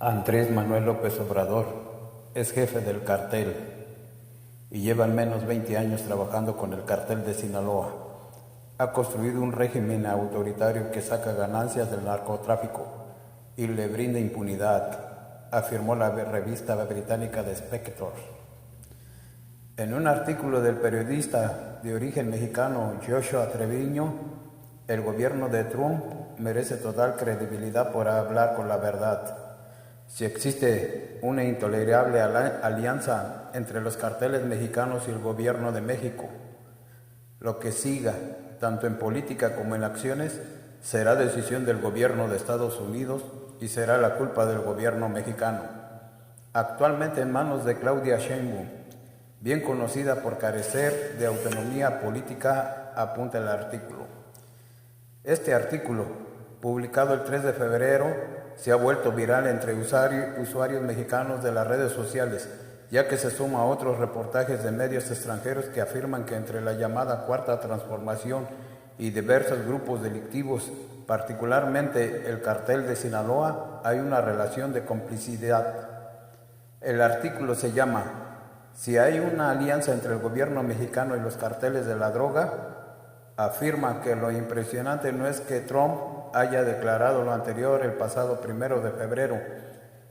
Andrés Manuel López Obrador es jefe del cartel y lleva al menos 20 años trabajando con el cartel de Sinaloa. Ha construido un régimen autoritario que saca ganancias del narcotráfico y le brinda impunidad, afirmó la revista británica The Spectator. En un artículo del periodista de origen mexicano Joshua Treviño, el gobierno de Trump merece total credibilidad por hablar con la verdad. Si existe una intolerable alianza entre los carteles mexicanos y el gobierno de México, lo que siga, tanto en política como en acciones, será decisión del gobierno de Estados Unidos y será la culpa del gobierno mexicano. Actualmente en manos de Claudia Sheinbaum, bien conocida por carecer de autonomía política, apunta el artículo. Este artículo, publicado el 3 de febrero, se ha vuelto viral entre usuarios mexicanos de las redes sociales, ya que se suma a otros reportajes de medios extranjeros que afirman que entre la llamada Cuarta Transformación y diversos grupos delictivos, particularmente el cartel de Sinaloa, hay una relación de complicidad. El artículo se llama "Si hay una alianza entre el gobierno mexicano y los carteles de la droga", afirma que lo impresionante no es que Trump haya declarado lo anterior el pasado 1 de febrero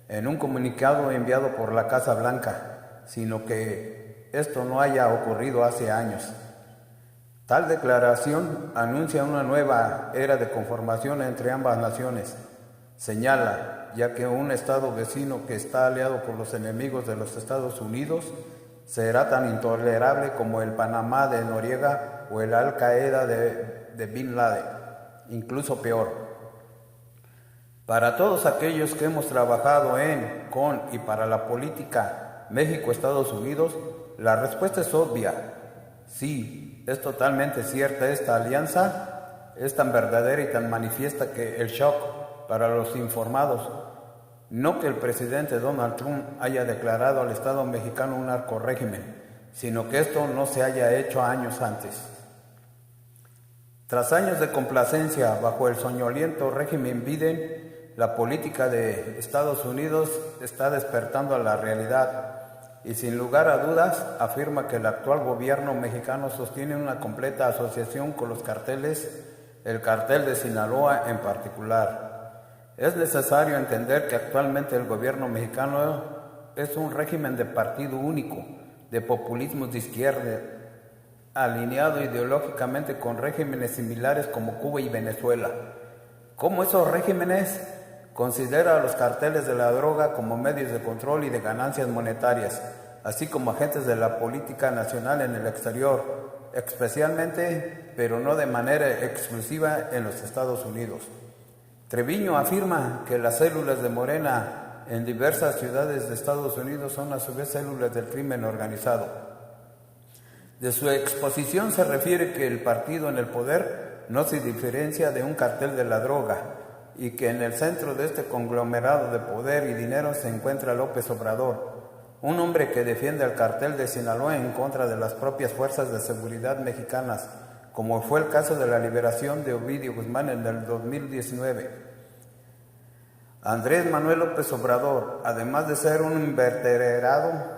en un comunicado enviado por la Casa Blanca, sino que esto no haya ocurrido hace años. Tal declaración anuncia una nueva era de conformación entre ambas naciones. Señala, ya que un estado vecino que está aliado con los enemigos de los Estados Unidos será tan intolerable como el Panamá de Noriega o el Al-Qaeda de Bin Laden, incluso peor. Para todos aquellos que hemos trabajado en, con y para la política México-Estados Unidos, la respuesta es obvia. Sí, es totalmente cierta esta alianza, es tan verdadera y tan manifiesta que el shock para los informados, no que el presidente Donald Trump haya declarado al Estado mexicano un narcorrégimen, sino que esto no se haya hecho años antes. Tras años de complacencia bajo el soñoliento régimen Biden, la política de Estados Unidos está despertando a la realidad y sin lugar a dudas afirma que el actual gobierno mexicano sostiene una completa asociación con los carteles, el cartel de Sinaloa en particular. Es necesario entender que actualmente el gobierno mexicano es un régimen de partido único, de populismo de izquierda, alineado ideológicamente con regímenes similares como Cuba y Venezuela. Como esos regímenes, considera a los carteles de la droga como medios de control y de ganancias monetarias, así como agentes de la política nacional en el exterior, especialmente, pero no de manera exclusiva, en los Estados Unidos. Treviño afirma que las células de Morena en diversas ciudades de Estados Unidos son a su vez células del crimen organizado. De su exposición se refiere que el partido en el poder no se diferencia de un cartel de la droga y que en el centro de este conglomerado de poder y dinero se encuentra López Obrador, un hombre que defiende al cartel de Sinaloa en contra de las propias fuerzas de seguridad mexicanas, como fue el caso de la liberación de Ovidio Guzmán en el 2019. Andrés Manuel López Obrador, además de ser un invertebrado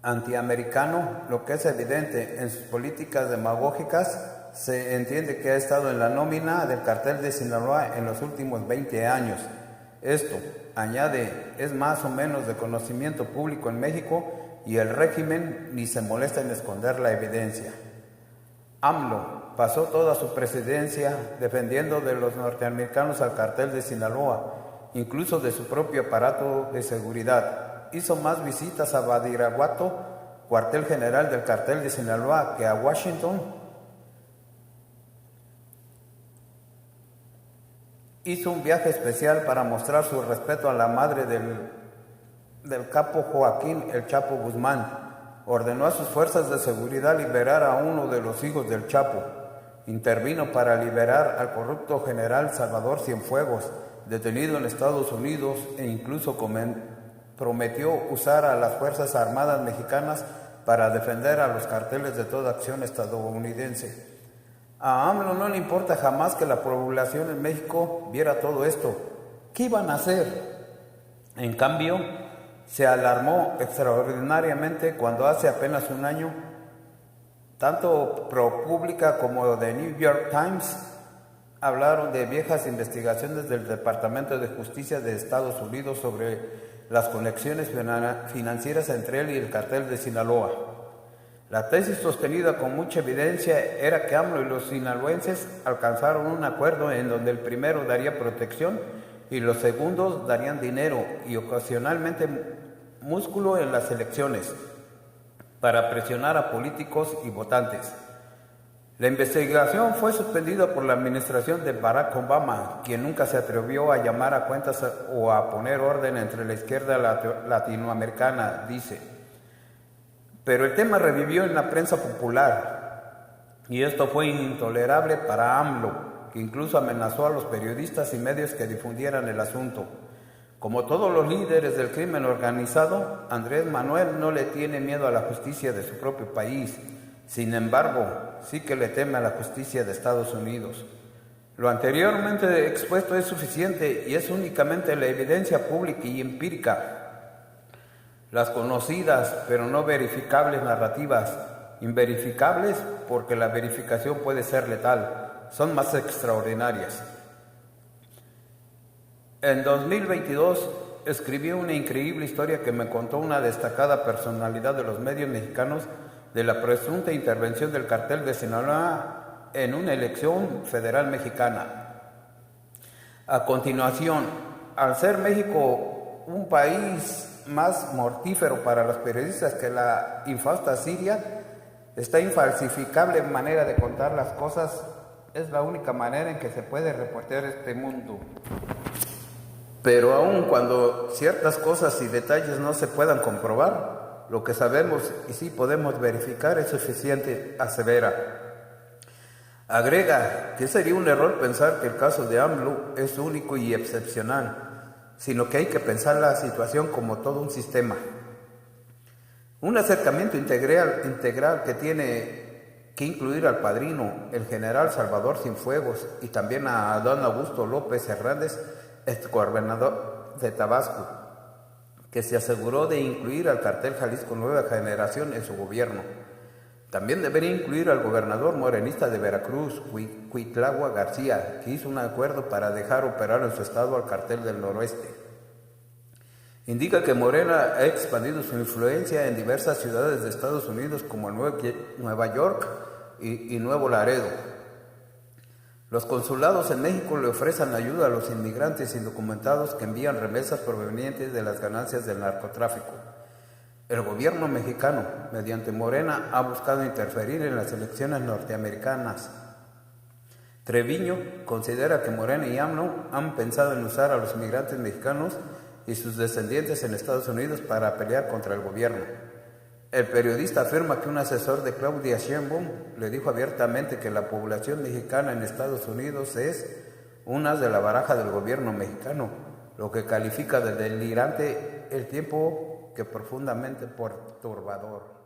antiamericano, lo que es evidente en sus políticas demagógicas, se entiende que ha estado en la nómina del cartel de Sinaloa en los últimos 20 años. Esto, añade, es más o menos de conocimiento público en México y el régimen ni se molesta en esconder la evidencia. AMLO pasó toda su presidencia defendiendo de los norteamericanos al cartel de Sinaloa, incluso de su propio aparato de seguridad. Hizo más visitas a Badiraguato, cuartel general del cartel de Sinaloa, que a Washington. Hizo un viaje especial para mostrar su respeto a la madre del capo Joaquín El Chapo Guzmán. Ordenó a sus fuerzas de seguridad liberar a uno de los hijos del Chapo. Intervino para liberar al corrupto general Salvador Cienfuegos, detenido en Estados Unidos, e incluso prometió usar a las Fuerzas Armadas mexicanas para defender a los carteles de toda acción estadounidense. A AMLO no le importa jamás que la población en México viera todo esto. ¿Qué iban a hacer? En cambio, se alarmó extraordinariamente cuando hace apenas un año, tanto ProPublica como The New York Times hablaron de viejas investigaciones del Departamento de Justicia de Estados Unidos sobre las conexiones financieras entre él y el cartel de Sinaloa. La tesis sostenida con mucha evidencia era que AMLO y los sinaloenses alcanzaron un acuerdo en donde el primero daría protección y los segundos darían dinero y ocasionalmente músculo en las elecciones para presionar a políticos y votantes. La investigación fue suspendida por la administración de Barack Obama, quien nunca se atrevió a llamar a cuentas o a poner orden entre la izquierda latinoamericana, dice. Pero el tema revivió en la prensa popular y esto fue intolerable para AMLO, que incluso amenazó a los periodistas y medios que difundieran el asunto. Como todos los líderes del crimen organizado, Andrés Manuel no le tiene miedo a la justicia de su propio país. Sin embargo, sí que le teme a la justicia de Estados Unidos. Lo anteriormente expuesto es suficiente y es únicamente la evidencia pública y empírica. Las conocidas, pero no verificables narrativas, inverificables porque la verificación puede ser letal, son más extraordinarias. En 2022 escribí una increíble historia que me contó una destacada personalidad de los medios mexicanos de la presunta intervención del cartel de Sinaloa en una elección federal mexicana. A continuación, al ser México un país más mortífero para los periodistas que la infausta Siria, esta infalsificable manera de contar las cosas es la única manera en que se puede reportear este mundo. Pero aun cuando ciertas cosas y detalles no se puedan comprobar, lo que sabemos y sí podemos verificar es suficiente, asevera. Agrega que sería un error pensar que el caso de AMLO es único y excepcional, sino que hay que pensar la situación como todo un sistema. Un acercamiento integral que tiene que incluir al padrino, el general Salvador Cienfuegos, y también a don Augusto López Hernández, exgobernador de Tabasco, que se aseguró de incluir al cartel Jalisco Nueva Generación en su gobierno. También debería incluir al gobernador morenista de Veracruz, Cuitlahua García, que hizo un acuerdo para dejar operar en su estado al cartel del Noroeste. Indica que Morena ha expandido su influencia en diversas ciudades de Estados Unidos como Nueva York y Nuevo Laredo. Los consulados en México le ofrecen ayuda a los inmigrantes indocumentados que envían remesas provenientes de las ganancias del narcotráfico. El gobierno mexicano, mediante Morena, ha buscado interferir en las elecciones norteamericanas. Treviño considera que Morena y AMLO han pensado en usar a los inmigrantes mexicanos y sus descendientes en Estados Unidos para pelear contra el gobierno. El periodista afirma que un asesor de Claudia Sheinbaum le dijo abiertamente que la población mexicana en Estados Unidos es una de la baraja del gobierno mexicano, lo que califica de delirante el tiempo que profundamente perturbador.